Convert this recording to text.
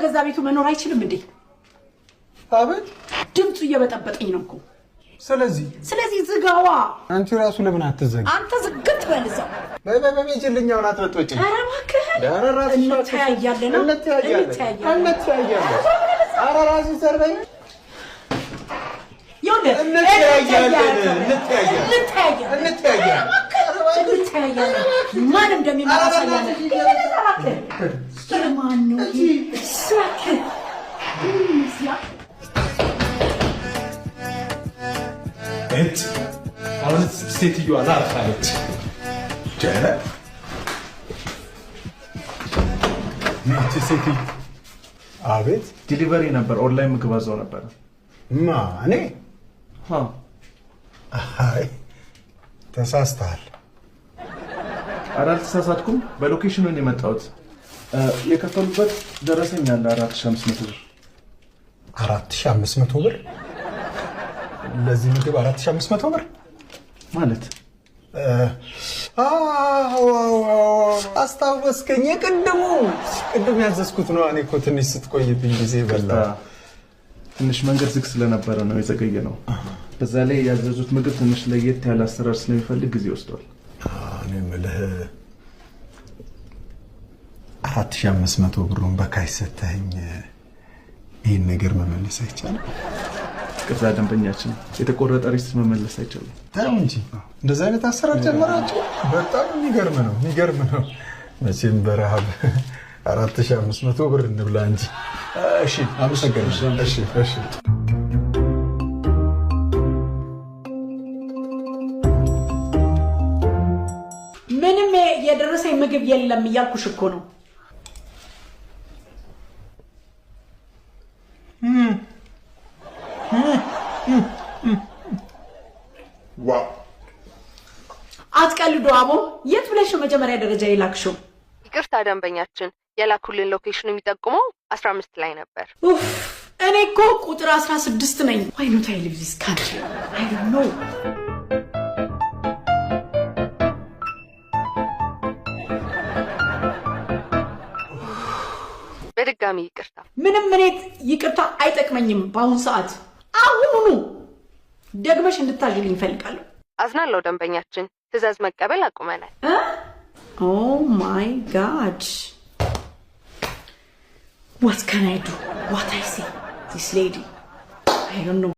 በገዛ ቤቱ መኖር አይችልም እንዴ? አቤት ድምፁ እየበጠበጠኝ ነው እኮ። ስለዚህ ዝጋዋ። አንቺ ራሱ ለምን አትዘጊ? አንተ ዝግት በልዛው። በይ ጀልኛውን አትበጥጪ። ኧረ እባክህ እንተያያለን። ኧረ ራስሽ ሰርበኝ። ማን እንደሚመራ አሁን ሴትዮዋ ላርፋለች። ሴትዮ አቤት። ዲሊቨሪ ነበር፣ ኦንላይን ምግብ አዘው ነበር። እኔ አይ ተሳስተሃል። ኧረ አልተሳሳትኩም። በሎኬሽኑ ነው የመጣሁት። የከፈሉበት ደረሰኝ አለ 4500 ብር። 4500 ብር ለዚህ ምግብ 4500 ብር ማለት? አስታወስከኝ። ቅድም ያዘዝኩት ነው። እኔ እኮ ትንሽ ስትቆይብኝ ጊዜ በላ። ትንሽ መንገድ ዝግ ስለነበረ ነው የዘገየ ነው። በዛ ላይ ያዘዙት ምግብ ትንሽ ለየት ያለ አሰራር ስለሚፈልግ ጊዜ ወስዷል። እኔ የምልህ 4500 ብሩን በካሽ ሰተኸኝ ይህን ነገር መመለስ አይቻልም? ቅርታ ደንበኛችን፣ የተቆረጠ ሪሲት መመለስ አይቻልም። ታው እንጂ እንደዛ አይነት አሰራር ጀመራችሁ? በጣም የሚገርም ነው። መቼም በረሃብ 4500 ብር እንብላ እንጂ። እሺ አመሰግናለሁ። እሺ ምንም የደረሰኝ ምግብ የለም እያልኩሽ እኮ ነው። ዋው አትቀልዱ አቦ። የት ብለሽ ነው መጀመሪያ ደረጃ የላክሽው? ይቅርታ ደንበኛችን፣ የላኩልን ሎኬሽኑ የሚጠቁመው 15 ላይ ነበር። እኔ እኮ ቁጥር 16 ነኝ። Why not I live this country? I don't know. በድጋሚ ይቅርታ። ምንም ይቅርታ አይጠቅመኝም በአሁኑ ሰዓት። አሁኑኑ ደግመሽ እንድታዥልኝ እፈልጋለሁ። አዝናለሁ ደንበኛችን፣ ትዕዛዝ መቀበል አቁመናል። Oh my God. What can I do? What I say? This lady. I don't know.